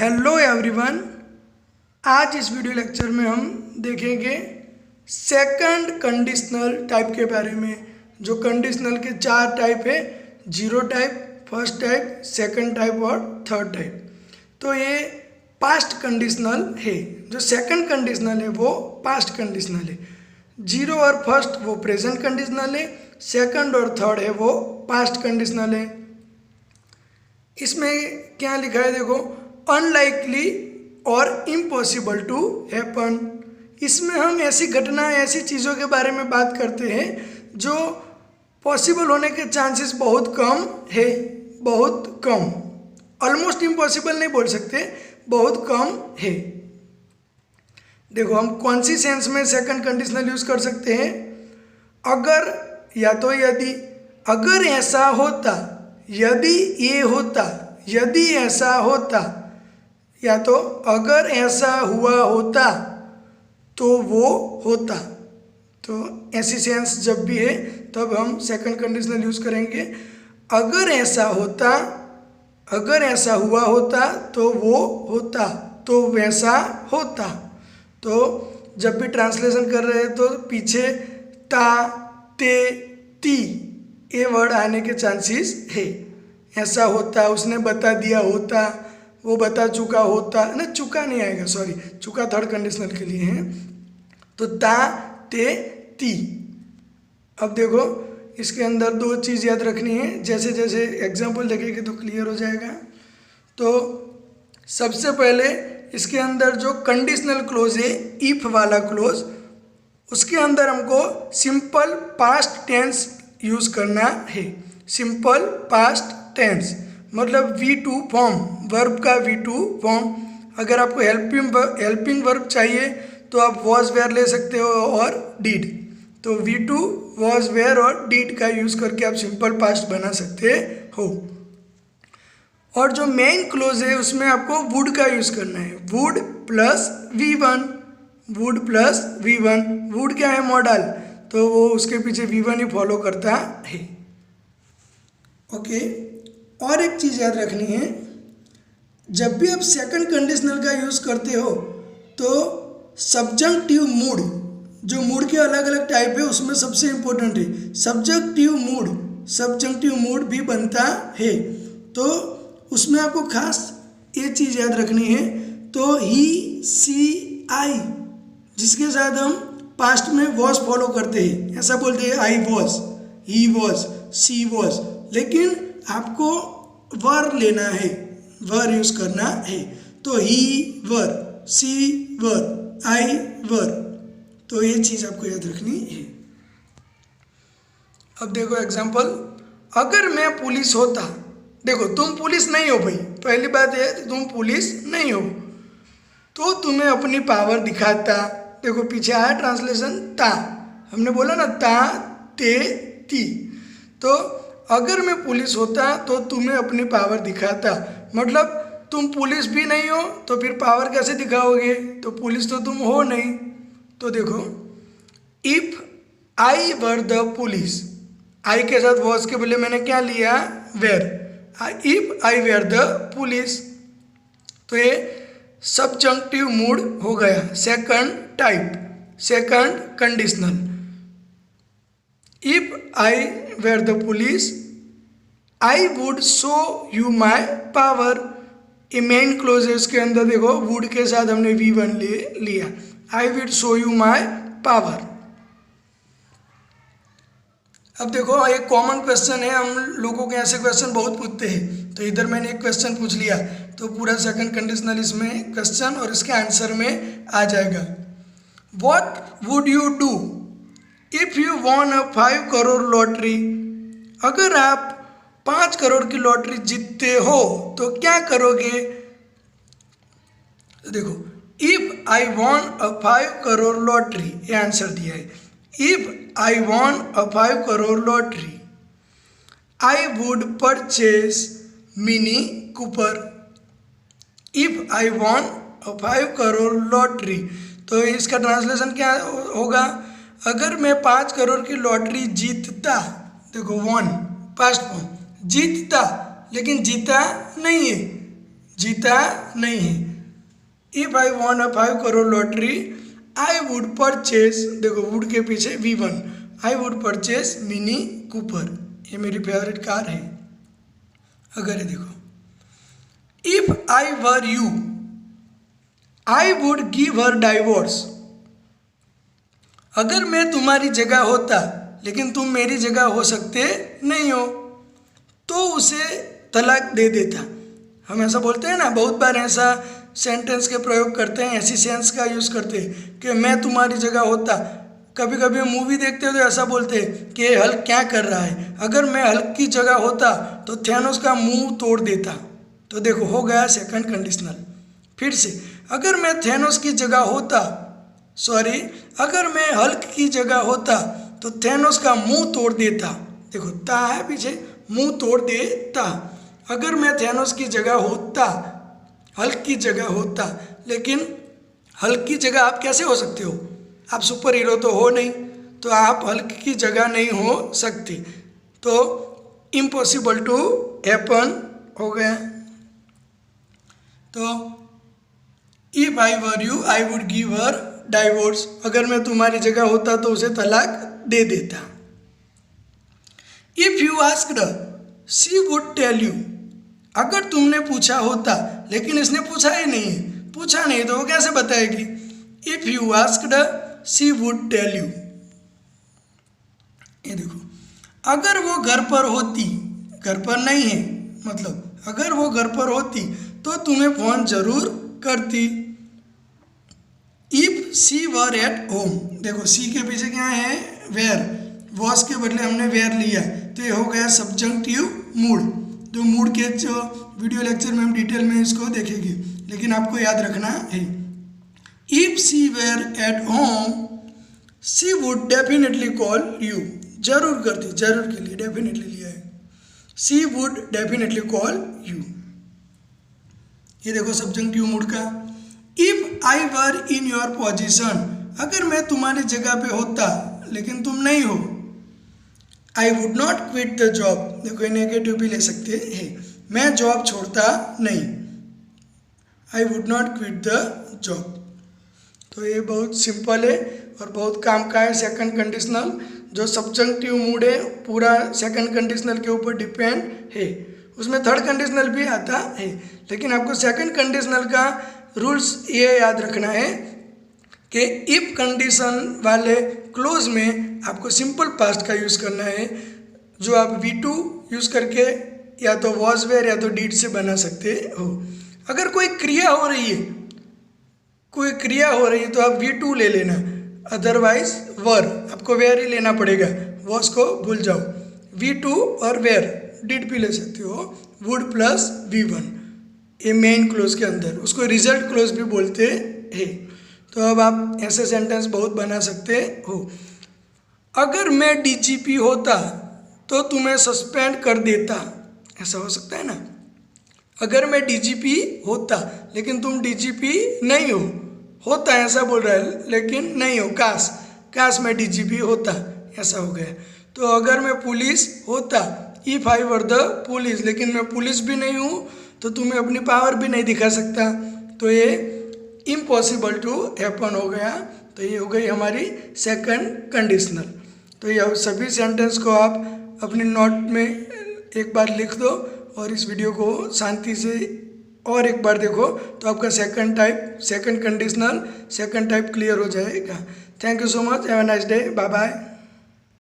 Hello everyone. आज इस video lecture में हम देखेंगे सेकंड कंडीशनल टाइप के बारे में। जो कंडीशनल के चार टाइप है, zero type, first type, second type और थर्ड टाइप। तो ये पास्ट कंडीशनल है। जो सेकंड कंडीशनल है वो पास्ट कंडीशनल है, जीरो और फर्स्ट वो प्रेजेंट कंडीशनल है, सेकंड और थर्ड है वो पास्ट कंडीशनल है। इसमें क्या लिखा है देखो, अनलाइकली और इम्पॉसिबल टू हैपन। इसमें हम ऐसी घटना, ऐसी चीज़ों के बारे में बात करते हैं जो पॉसिबल होने के चांसेस बहुत कम है, बहुत कम। ऑलमोस्ट इम्पॉसिबल नहीं बोल सकते, बहुत कम है। देखो हम कौन सी सेंस में सेकंड कंडीशनल यूज कर सकते हैं, अगर या तो यदि, अगर ऐसा होता, यदि ये होता, यदि ऐसा होता, या तो अगर ऐसा हुआ होता तो वो होता। तो ऐसी सेंस जब भी है तब हम सेकंड कंडीशनल यूज करेंगे। अगर ऐसा होता, अगर ऐसा हुआ होता तो वो होता, तो वैसा होता। तो जब भी ट्रांसलेशन कर रहे हैं तो पीछे ता, ते, ती ये वर्ड आने के चांसेस है। ऐसा होता, उसने बता दिया होता, वो बता चुका होता, ना चुका नहीं आएगा, सॉरी, चुका थर्ड कंडीशनल के लिए है। तो ता, ते, ती। अब देखो इसके अंदर दो चीज़ याद रखनी है, जैसे जैसे एग्जाम्पल देखेंगे तो क्लियर हो जाएगा। तो सबसे पहले इसके अंदर जो कंडीशनल क्लोज है, इफ वाला क्लोज, उसके अंदर हमको सिंपल पास्ट टेंस यूज करना है। सिंपल पास्ट टेंस मतलब V2 फॉर्म, वर्ब का V2 फॉर्म। अगर आपको हेल्पिंग वर्ब चाहिए तो आप वॉज वेयर ले सकते हो और डिड। तो V2 वॉज वेयर और डिड का यूज करके आप सिंपल पास्ट बना सकते हो। और जो मेन क्लोज है उसमें आपको वुड का यूज करना है, would plus V1, would plus V1। Would क्या है, मॉडल, तो वो उसके पीछे V1 ही फॉलो करता है। ओके। और एक चीज़ याद रखनी है, जब भी आप सेकंड कंडीशनल का यूज़ करते हो तो सब्जेक्टिव मूड, जो मूड के अलग अलग टाइप है उसमें सबसे इम्पोर्टेंट है सब्जेक्टिव मूड। सब्जेक्टिव मूड भी बनता है, तो उसमें आपको खास ये चीज़ याद रखनी है। तो ही, सी, आई, जिसके साथ हम पास्ट में वॉज फॉलो करते हैं, ऐसा बोलते हैं I was, he was, she was, लेकिन आपको वर लेना है, वर यूज करना है। तो ही वर, सी वर, आई वर। तो ये चीज आपको याद रखनी है। अब देखो एग्जांपल, अगर मैं पुलिस होता, देखो तुम पुलिस नहीं हो भाई, पहली बात है तुम पुलिस नहीं हो, तो तुम्हें अपनी पावर दिखाता। देखो पीछे आया ट्रांसलेशन ता, हमने बोला ना ता, ते, ती। तो अगर मैं पुलिस होता तो तुम्हें अपनी पावर दिखाता, मतलब तुम पुलिस भी नहीं हो तो फिर पावर कैसे दिखाओगे, तो पुलिस तो तुम हो नहीं। तो देखो if I were the police, I के साथ वॉज के बदले मैंने क्या लिया, were. If I were the police, तो ये सब्जेक्टिव मूड हो गया, second type, second conditional. If I were the police I would show you my power. ये मेन क्लोज है, उसके अंदर देखो वुड के साथ हमने V1 लिया, आई would show you my power. अब देखो एक कॉमन क्वेश्चन है, हम लोगों के ऐसे क्वेश्चन बहुत पूछते हैं, तो इधर मैंने एक क्वेश्चन पूछ लिया तो पूरा सेकंड कंडीशनल इसमें क्वेश्चन और इसके आंसर में आ जाएगा। What would you do if you von a 5 crore lottery. अगर आप 5 करोड़ की लॉटरी जीतते हो तो क्या करोगे। तो देखो if I von a 5 crore lottery, ये आंसर दिया है। If I von a 5 crore lottery I would purchase mini Cooper. If I von a 5 crore lottery, तो इसका ट्रांसलेशन क्या होगा, अगर मैं 5 करोड़ की लॉटरी जीतता, देखो वॉन पास्ट फॉर्म, जीतता, लेकिन जीता नहीं है, जीता नहीं है। If I von a 5 crore lottery I would purchase, देखो वुड के पीछे V1, I would purchase mini Cooper, ये मेरी फेवरेट कार है। अगर ये देखो, if I were you I would give her divorce, अगर मैं तुम्हारी जगह होता लेकिन तुम मेरी जगह हो सकते नहीं हो तो उसे तलाक दे देता। हम ऐसा बोलते हैं ना, बहुत बार ऐसा सेंटेंस के प्रयोग करते हैं, ऐसी सेंस का यूज़ करते हैं कि मैं तुम्हारी जगह होता। कभी कभी मूवी देखते हो तो ऐसा बोलते हैं कि हल्क क्या कर रहा है, अगर मैं हल्क की जगह होता तो थैनोस का मुंह तोड़ देता। तो देखो हो गया सेकंड कंडीशनल। फिर से, अगर मैं थैनोस की जगह होता, सॉरी अगर मैं हल्क की जगह होता तो थैनोस का मुंह तोड़ देता। देखो ता है पीछे, मुंह तोड़ देता। अगर मैं थैनोस की जगह होता, हल्क की जगह होता, लेकिन हल्क की जगह आप कैसे हो सकते हो, आप सुपर हीरो तो हो नहीं, तो आप हल्क की जगह नहीं हो सकते। तो इम्पॉसिबल टू हैपन हो गया। तो if I were you I would give her divorce, अगर मैं तुम्हारी जगह होता तो उसे तलाक दे देता। If you asked she would tell you, अगर तुमने पूछा होता लेकिन इसने पूछा ही नहीं है, पूछा नहीं तो वो कैसे बताएगी। If you asked she would tell you, ये देखो, अगर वो घर पर होती, घर पर नहीं है मतलब अगर वो घर पर होती तो तुम्हें फोन जरूर करती। If she were at home, देखो सी के पीछे क्या है, वेयर, वॉस के बदले हमने वेयर लिया, तो ये हो गया सब्जंक्टिव मूड। जो मूड के जो वीडियो लेक्चर में हम डिटेल में इसको देखेंगे, लेकिन आपको याद रखना है। If she were at home she would definitely call you, जरूर करती, जरूर के लिए डेफिनेटली लिया है, she would definitely call you. ये देखो सब्जंक्टिव मूड का। If I were in your position, अगर मैं तुम्हारी जगह पे होता लेकिन तुम नहीं हो, I would not quit the job, देखो नेगेटिव भी ले सकते हैं, मैं जॉब छोड़ता नहीं, I would not quit the job. तो ये बहुत सिंपल है और बहुत काम का है सेकंड कंडीशनल। जो सब्जंक्टिव मूड है पूरा सेकंड कंडीशनल के ऊपर डिपेंड है, उसमें थर्ड कंडीशनल भी आता है, लेकिन आपको सेकंड कंडीशनल का रूल्स ये याद रखना है कि इफ कंडीशन वाले क्लोज में आपको सिंपल पास्ट का यूज़ करना है, जो आप V2 यूज़ करके या तो वॉज वेयर या तो डीड से बना सकते हो। अगर कोई क्रिया हो रही है, कोई क्रिया हो रही है तो आप V2 ले लेना, अदरवाइज वर, आपको वेयर ही लेना पड़ेगा, वॉज को भूल जाओ। V2 और वेयर, डिड भी ले सकते हो, वुड प्लस V1, ये मेन क्लोज के अंदर, उसको रिजल्ट क्लोज भी बोलते हैं। तो अब आप ऐसे सेंटेंस बहुत बना सकते हो। अगर मैं DGP होता तो तुम्हें सस्पेंड कर देता, ऐसा हो सकता है ना। अगर मैं DGP होता लेकिन तुम DGP नहीं हो, होता है ऐसा बोल रहा है लेकिन नहीं हो, काश मैं DGP होता, ऐसा हो गया। तो अगर मैं पुलिस होता, if I were the police, लेकिन मैं पुलिस भी नहीं हूँ तो तुम्हें अपनी पावर भी नहीं दिखा सकता, तो ये इम्पॉसिबल टू हैपन हो गया। तो ये हो गई हमारी सेकंड कंडीशनल। तो ये सभी सेंटेंस को आप अपनी नोट में एक बार लिख दो और इस वीडियो को शांति से और एक बार देखो, तो आपका second conditional second type clear हो जाएगा। Thank you so much, have a nice day, bye bye.